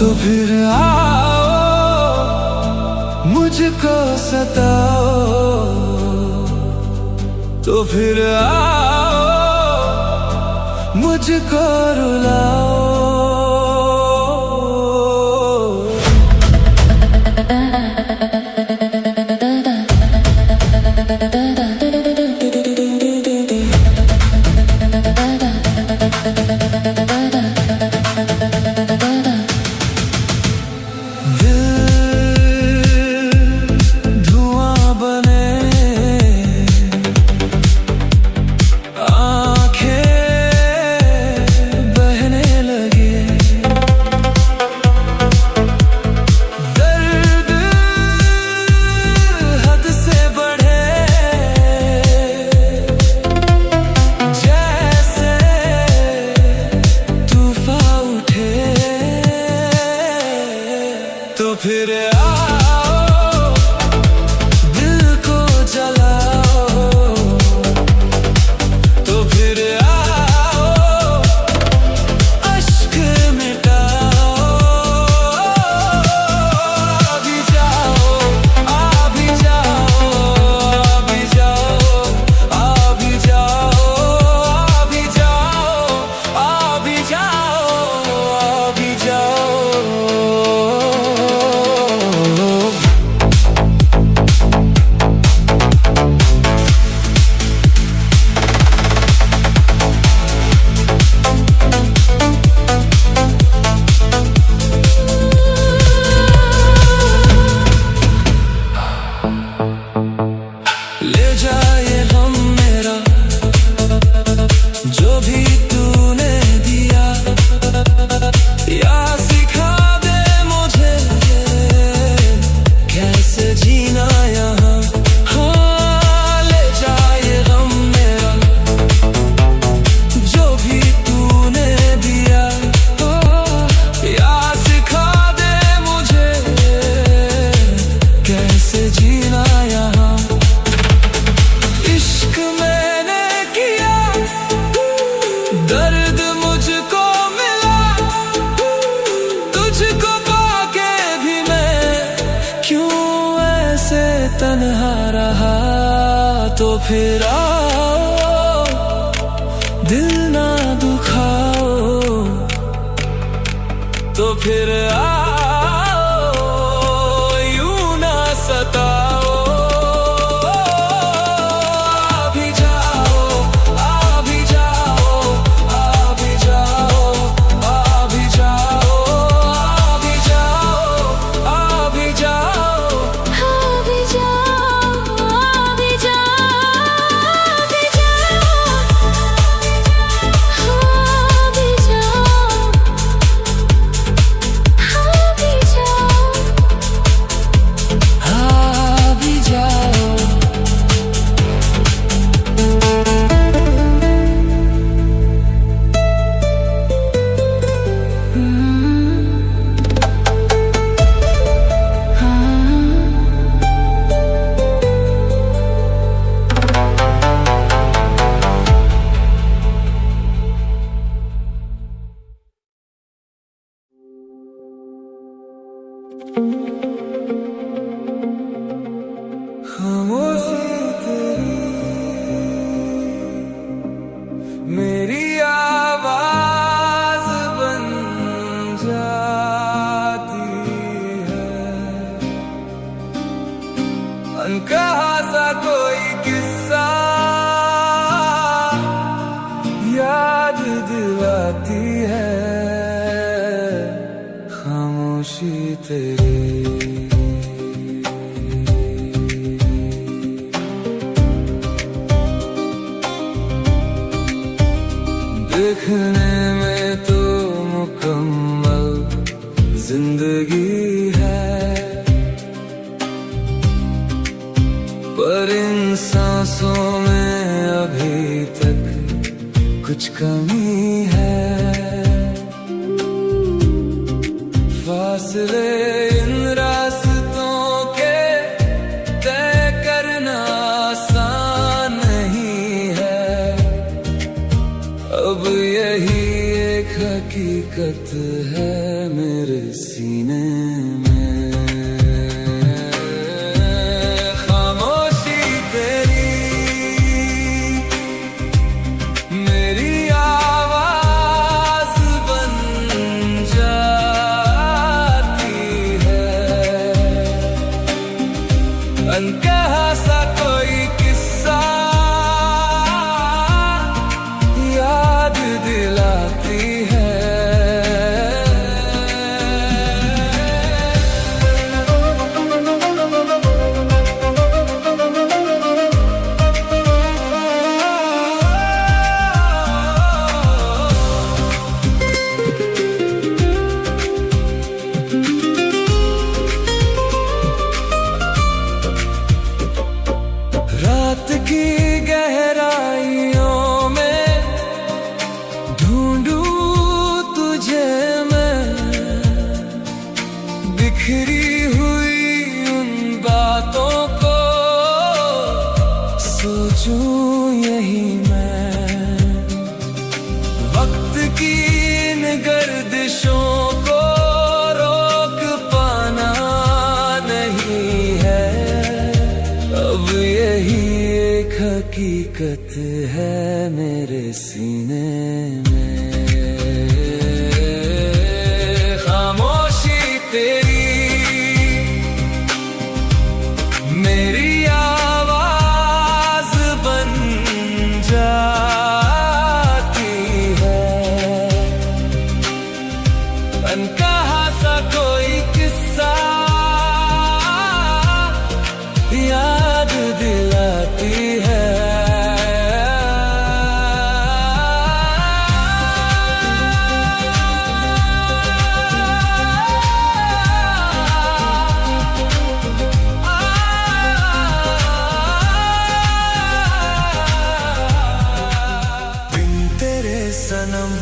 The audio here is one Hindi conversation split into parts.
तो फिर आओ मुझको सताओ, तो फिर आओ मुझको रुलाओ। तो फिर आओ दिल को जलाओ, तो फिर आओ अश्क मिटाओ। आ भी जाओ, आ भी जाओ, आ भी जाओ, आ भी जाओ, आ भी जाओ, आ भी जाओ, आ भी जाओ। ले जाए गम मेरा जो भी तूने दिया, या सिखा दे मुझे कैसे जीना यहाँ। हाँ ले जाए गम मेरा जो भी तूने दिया, या सिखा दे मुझे कैसे जीना यहाँ। इश्क मैंने किया, दर्द मुझको मिला, तुझको पाके भी मैं क्यों ऐसे तन्हा रहा। तो फिर आओ दिल ना दुखाओ, तो फिर आओ यूं ना सताओ। खामोशी तेरी मेरी आवाज बन जाती है, अनकहा सा कोई किस्सा याद दिलाती है। खामोशी तेरी देखने में तो मुकम्मल जिंदगी है, पर इन सांसों में अभी तक कुछ कमी है। फासले इन रास्तों के तय करना आसान नहीं है। अब यही एक हकीकत है मेरे सीने में। खामोशी तेरी मेरी आवाज बन जाती है। अनकहा सा कोई किस्सा याद दिलाती है। रात की गहराइयों में ढूंढूं तुझे मैं, बिखरी हुई उन बातों को सोचूं यही मैं। वक्त की इन गर्दिशों को रोक पाना नहीं है। अब यही एक हकीकत है मेरे सीने में। खामोशी तेरी मेरी आवाज बन जाती है। अनकहा सा कोई किस्सा याद दिलाती है। बिन तेरे सनम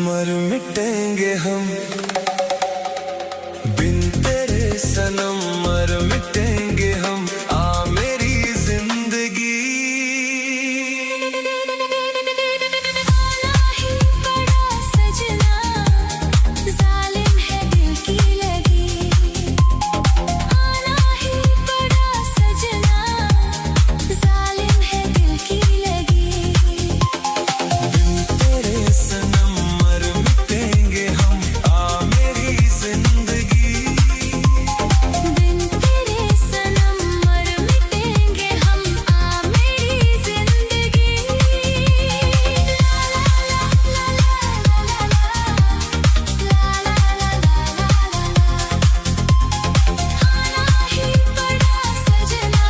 मर मिटेंगे हम। बिन तेरे सनम मर मिटेंगे हम। आ मेरी जिंदगी आना ही पड़ा सजना, जालिम है दिल की लगी। आना ही पड़ा सजना, जालिम है दिल की लगी। बिन तेरे सनम मर मिटेंगे हम। आ मेरी जिंदगी बिन तेरे सनम मर मिटेंगे हम। आ मेरी जिंदगी। ला ला ला ला ला ला ला ला ला। आना ही पड़ा सजना,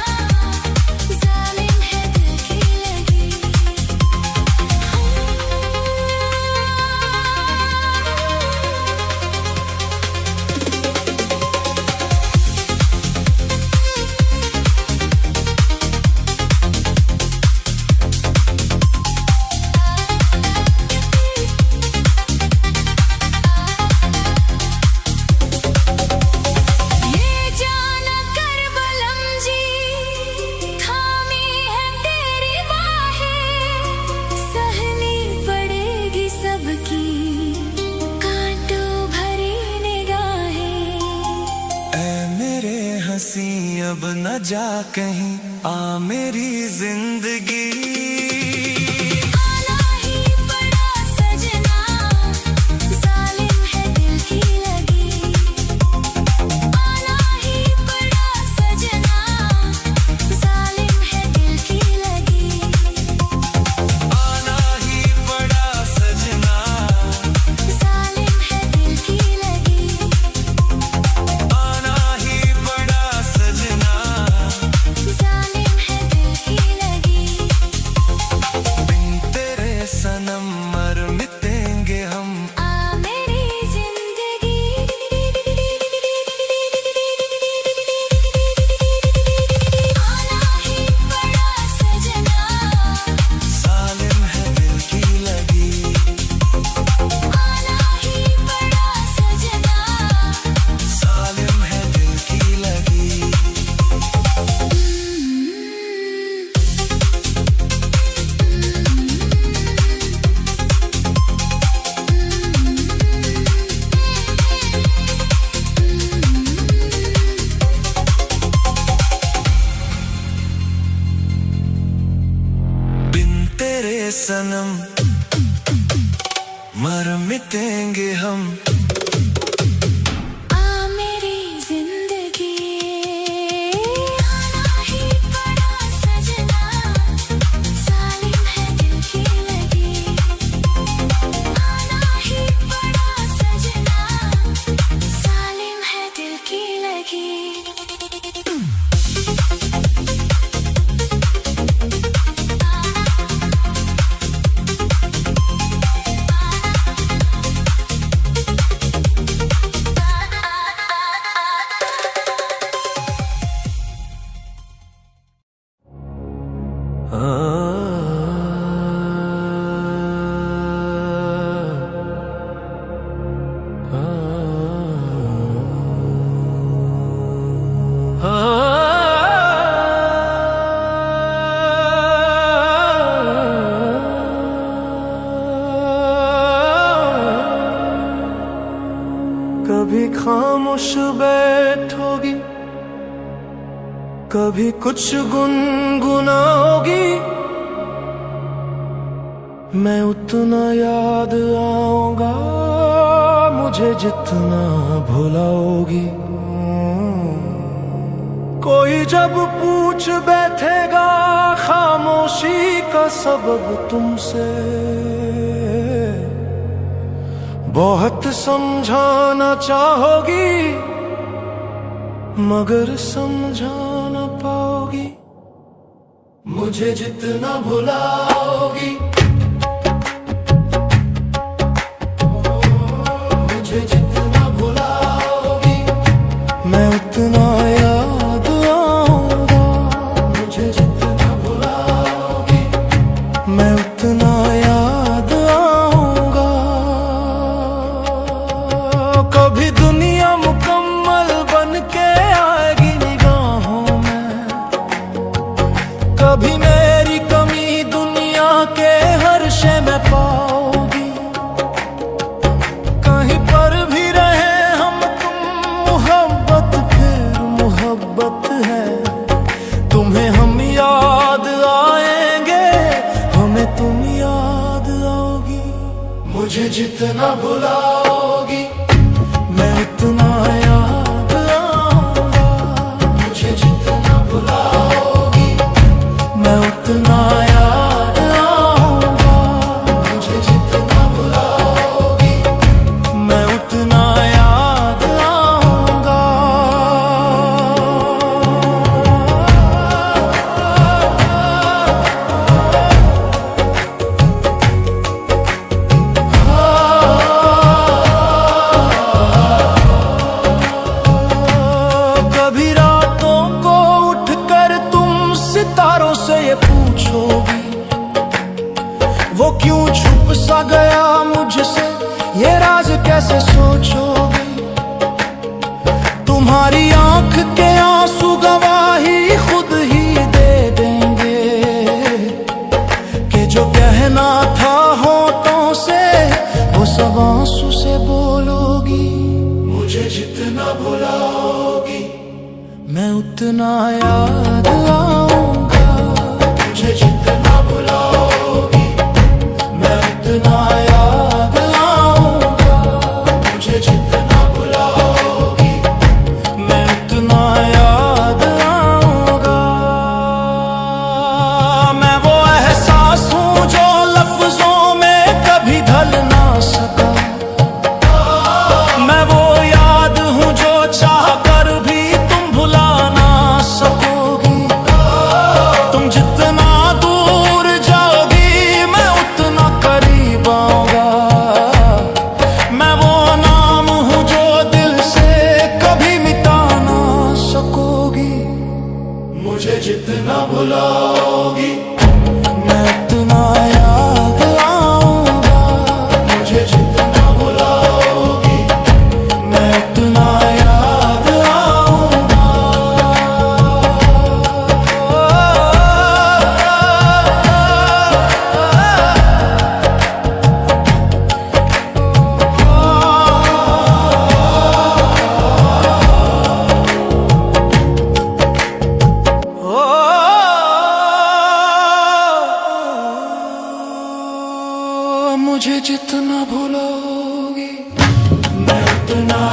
जालिम है दिल की लगी। ये जाना कर बलम जी, थामी है तेरी बाहें। सहनी पड़ेगी सबकी कांटों भरी निगाहें। ऐ मेरे हंसी अब न जा कहीं। आ मेरी जिंदगी आना ही पड़ा सजना, जालिम है दिल की लगी। आना ही पड़ा सजना, जालिम है दिल की लगी। आना ही पड़ा सजना। जालिम है दिल की लगी। आना ही पड़ा सजना। जालिम है दिल की लगी। सनम, मर मिटेंगे हम। आ मेरी जिंदगी आना ही पड़ा सजना, जालिम है दिल की लगी। आना ही पड़ा सजना, जालिम है दिल की लगी। कभी खामोश बैठोगी, कभी कुछ गुनगुनाओगी, मैं उतना याद आऊंगा मुझे जितना भुलाओगी। कोई जब पूछ बैठेगा खामोशी का सबब तुमसे, बहुत समझाना चाहोगी मगर समझा न पाओगी। मुझे जितना भुलाओगी, मुझे जितना भुलाओगी, मैं उतना याद आऊंगा। मुझे जितना भुलाओगी, मैं उतना याद आऊंगा। कभी दुनिया मुकम्मल बन के आएगी निगाहों में, कभी मेरी कमी दुनिया के हर शय में पाओगी। कहीं पर भी रहे हम तुम, मोहब्बत फिर मोहब्बत है। तुम्हें हम याद आएंगे, हमें तुम याद आओगी। मुझे जितना भुलाओगी, मैं उतना याद आऊंगा। मुझे जितना भुलाओगी, मैं उतना याद आऊंगा। मुझे जितना भुलाओगी, मैं उतना याद आऊंगा। कभी रातों को उठकर तुम सितारों से ये पूछोगी, वो क्यों छुप सा गया मुझसे, ये राज कैसे सोचोगी। तुम्हारी आंख के आंसू गवाही खुद ही दे देंगे, कि जो कहना था होठों से वो सब आंसू से बोलोगी। मुझे जितना भुलाओगी, मैं उतना याद आऊंगा। मुझे जितना भुलाओगी, मैं उतना याद आऊंगा। मुझे जितना भुलाओगी, मैं उतना याद आऊंगा। मैं वो एहसास हूँ जो लफ्जों में कभी ढल ना सका, मैं वो याद हूँ जो चाह कर भी तुम भुला ना सकोगी। तुम जितना दूर जाओगी, मैं उतना करीब आऊंगा। मुझे जितना भूलोगी मैं उतना